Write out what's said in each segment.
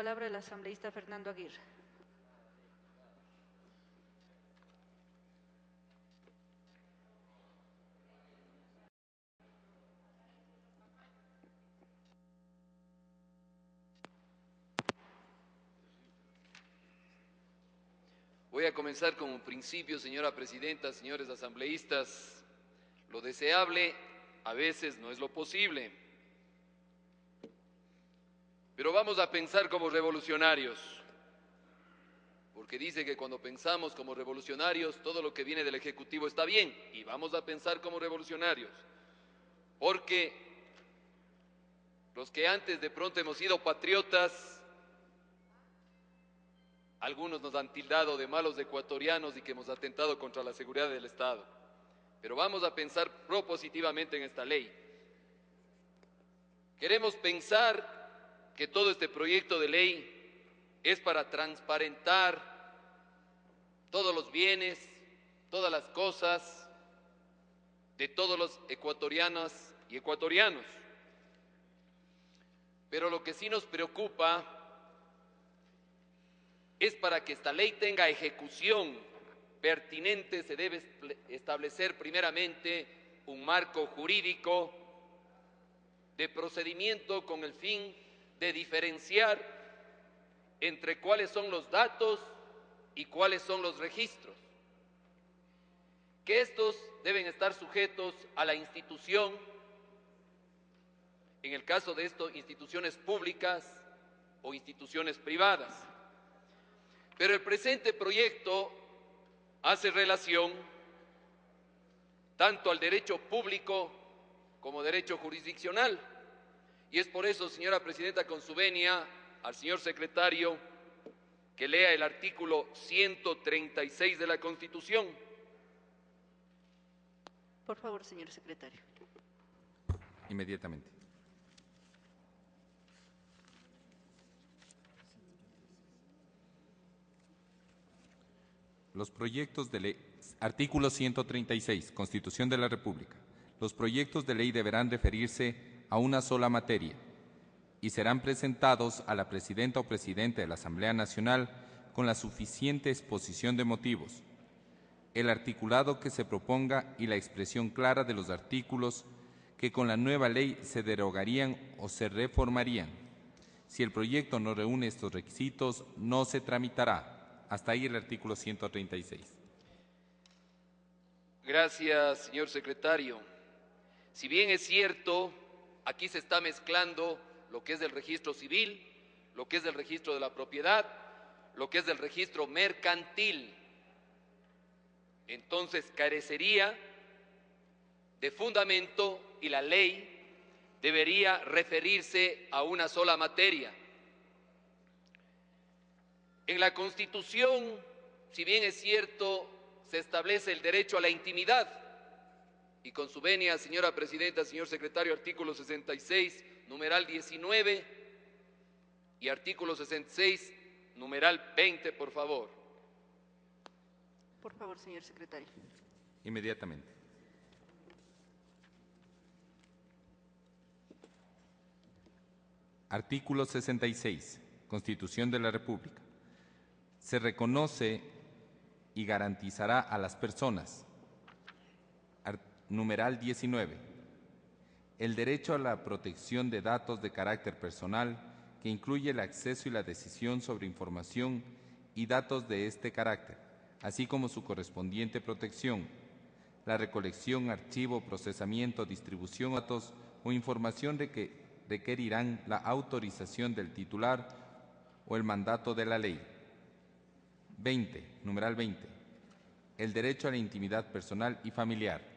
palabra el asambleísta Fernando Aguirre. Voy a comenzar como principio, señora presidenta, señores asambleístas. Lo deseable a veces no es lo posible. Pero vamos a pensar como revolucionarios, porque dice que cuando pensamos como revolucionarios, todo lo que viene del Ejecutivo está bien, y vamos a pensar como revolucionarios, porque los que antes de pronto hemos sido patriotas, algunos nos han tildado de malos ecuatorianos y que hemos atentado contra la seguridad del Estado. Pero vamos a pensar propositivamente en esta ley. Queremos pensar que todo este proyecto de ley es para transparentar todos los bienes, todas las cosas de todos los ecuatorianas y ecuatorianos. Pero lo que sí nos preocupa es para que esta ley tenga ejecución pertinente, se debe establecer primeramente un marco jurídico de procedimiento con el fin de diferenciar entre cuáles son los datos y cuáles son los registros. Que estos deben estar sujetos a la institución, en el caso de esto, instituciones públicas o instituciones privadas. Pero el presente proyecto hace relación tanto al derecho público como derecho jurisdiccional. Y es por eso, señora presidenta, con su venia, al señor secretario que lea el artículo 136 de la Constitución. Por favor, señor secretario. Inmediatamente. Los proyectos de ley, artículo 136, Constitución de la República. Los proyectos de ley deberán referirse a una sola materia y serán presentados a la presidenta o presidente de la Asamblea Nacional con la suficiente exposición de motivos, el articulado que se proponga y la expresión clara de los artículos que con la nueva ley se derogarían o se reformarían. Si el proyecto no reúne estos requisitos, no se tramitará. Hasta ahí el artículo 136. Gracias, señor secretario. Si bien es cierto, aquí se está mezclando lo que es el registro civil, lo que es el registro de la propiedad, lo que es el registro mercantil. Entonces carecería de fundamento y la ley debería referirse a una sola materia. En la Constitución, si bien es cierto, se establece el derecho a la intimidad, y con su venia, señora presidenta, señor secretario, artículo 66, numeral 19, y artículo 66, numeral 20, por favor. Por favor, señor secretario. Inmediatamente. Artículo 66, Constitución de la República. Se reconoce y garantizará a las personas, numeral 19, el derecho a la protección de datos de carácter personal que incluye el acceso y la decisión sobre información y datos de este carácter, así como su correspondiente protección, la recolección, archivo, procesamiento, distribución de datos o información de que requerirán la autorización del titular o el mandato de la ley. 20, numeral 20, el derecho a la intimidad personal y familiar.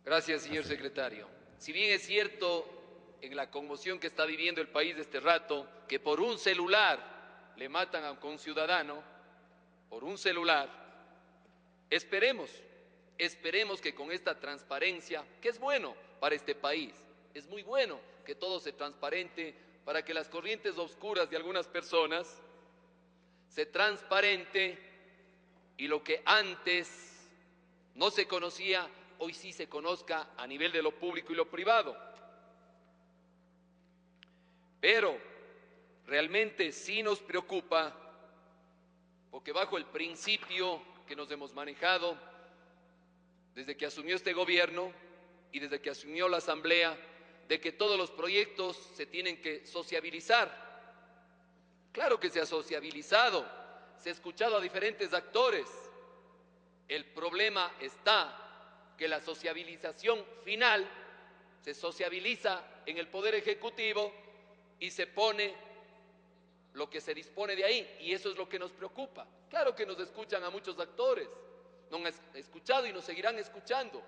Gracias, señor secretario. Si bien es cierto, en la conmoción que está viviendo el país de este rato, que por un celular le matan a un conciudadano, por un celular, esperemos que con esta transparencia, que es bueno para este país, es muy bueno que todo se transparente para que las corrientes oscuras de algunas personas se transparente y lo que antes no se conocía, hoy sí se conozca a nivel de lo público y lo privado. Pero realmente sí nos preocupa, porque bajo el principio que nos hemos manejado desde que asumió este gobierno y desde que asumió la Asamblea, de que todos los proyectos se tienen que sociabilizar. Claro que se ha sociabilizado, se ha escuchado a diferentes actores. El problema está que la sociabilización final se sociabiliza en el Poder Ejecutivo y se pone lo que se dispone de ahí, y eso es lo que nos preocupa. Claro que nos escuchan a muchos actores, nos han escuchado y nos seguirán escuchando,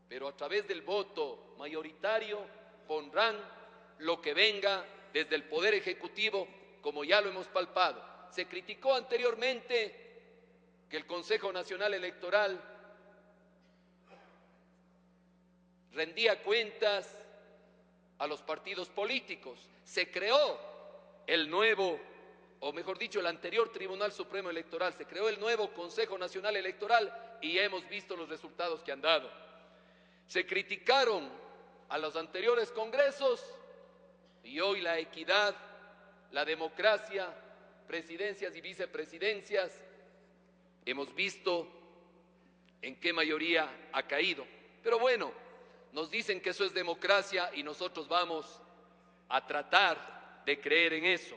pero a través del voto mayoritario pondrán lo que venga desde el Poder Ejecutivo, como ya lo hemos palpado. Se criticó anteriormente que el Consejo Nacional Electoral rendía cuentas a los partidos políticos. Se creó el nuevo, o mejor dicho, el anterior Tribunal Supremo Electoral, se creó el nuevo Consejo Nacional Electoral y ya hemos visto los resultados que han dado. Se criticaron a los anteriores congresos y hoy la equidad, la democracia, presidencias y vicepresidencias, hemos visto en qué mayoría ha caído. Pero bueno, nos dicen que eso es democracia y nosotros vamos a tratar de creer en eso.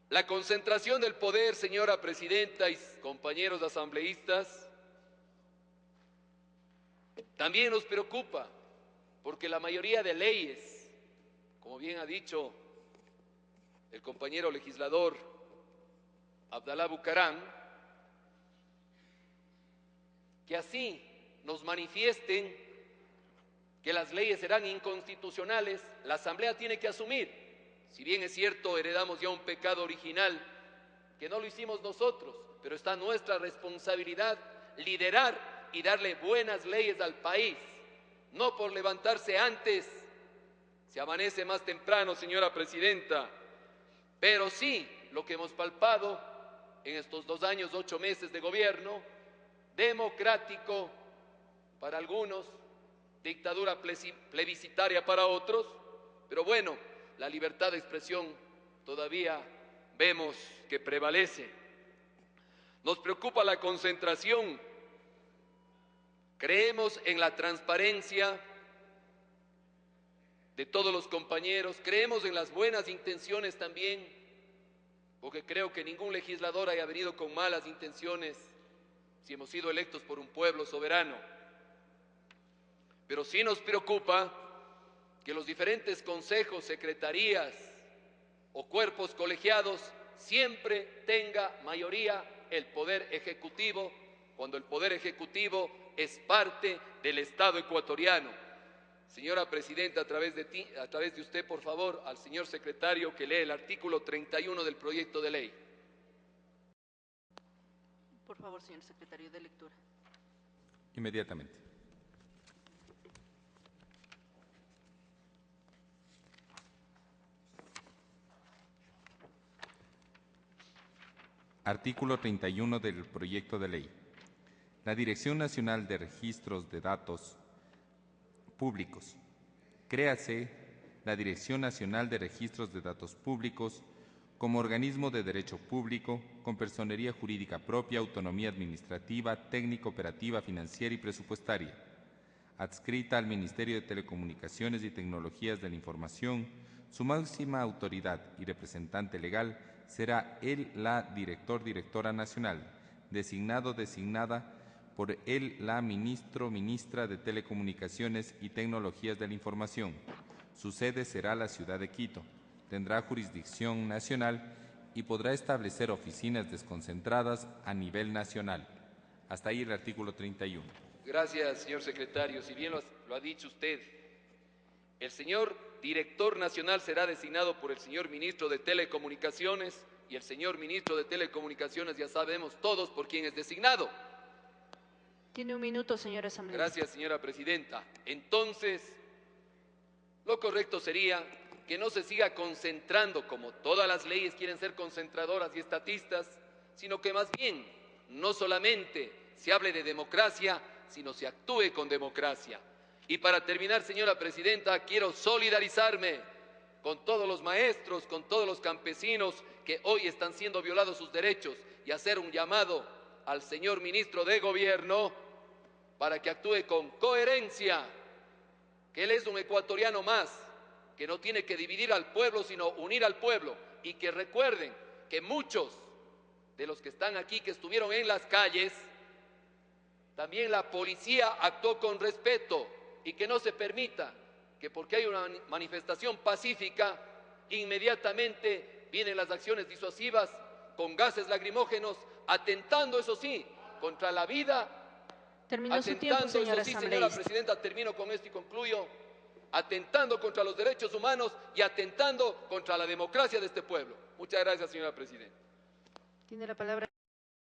La concentración del poder, señora presidenta y compañeros asambleístas, también nos preocupa, porque la mayoría de leyes, como bien ha dicho el compañero legislador Abdalá Bucaram, que así nos manifiesten que las leyes serán inconstitucionales, la Asamblea tiene que asumir. Si bien es cierto, heredamos ya un pecado original, que no lo hicimos nosotros, pero está nuestra responsabilidad liderar y darle buenas leyes al país, no por levantarse antes, se amanece más temprano, señora presidenta, pero sí lo que hemos palpado en estos 2 años, 8 meses de gobierno, democrático para algunos, dictadura plebiscitaria para otros, pero bueno, la libertad de expresión todavía vemos que prevalece. Nos preocupa la concentración. Creemos en la transparencia de todos los compañeros, creemos en las buenas intenciones también, porque creo que ningún legislador haya venido con malas intenciones si hemos sido electos por un pueblo soberano. Pero sí nos preocupa que los diferentes consejos, secretarías o cuerpos colegiados siempre tenga mayoría el Poder Ejecutivo, cuando el Poder Ejecutivo es parte del Estado ecuatoriano. Señora presidenta, a través de usted, por favor, al señor secretario que lee el artículo 31 del proyecto de ley. Por favor, señor secretario, de lectura. Inmediatamente. Artículo 31 del proyecto de ley. La Dirección Nacional de Registros de Datos Públicos. Créase la Dirección Nacional de Registros de Datos Públicos como organismo de derecho público, con personería jurídica propia, autonomía administrativa, técnica, operativa, financiera y presupuestaria, adscrita al Ministerio de Telecomunicaciones y Tecnologías de la Información. Su máxima autoridad y representante legal será la directora nacional, designada por la ministra de Telecomunicaciones y Tecnologías de la Información. Su sede será la ciudad de Quito. Tendrá jurisdicción nacional y podrá establecer oficinas desconcentradas a nivel nacional. Hasta ahí el artículo 31. Gracias, señor secretario. Si bien lo ha dicho usted, el señor director nacional será designado por el señor ministro de Telecomunicaciones, y el señor ministro de Telecomunicaciones ya sabemos todos por quién es designado. Tiene 1 minuto, señora asambleísta. Gracias, señora presidenta. Entonces, lo correcto sería que no se siga concentrando, como todas las leyes quieren ser concentradoras y estatistas, sino que más bien no solamente se hable de democracia, sino se actúe con democracia. Y para terminar, señora presidenta, quiero solidarizarme con todos los maestros, con todos los campesinos que hoy están siendo violados sus derechos y hacer un llamado al señor ministro de Gobierno para que actúe con coherencia, que él es un ecuatoriano más, que no tiene que dividir al pueblo, sino unir al pueblo, y que recuerden que muchos de los que están aquí, que estuvieron en las calles, también la policía actuó con respeto, y que no se permita que porque hay una manifestación pacífica, inmediatamente vienen las acciones disuasivas con gases lacrimógenos, atentando, eso sí, contra la vida. Terminó su tiempo, señora Señora asambleísta. Presidenta, termino con esto y concluyo, atentando contra los derechos humanos y atentando contra la democracia de este pueblo. Muchas gracias, señora Presidenta. Tiene la palabra.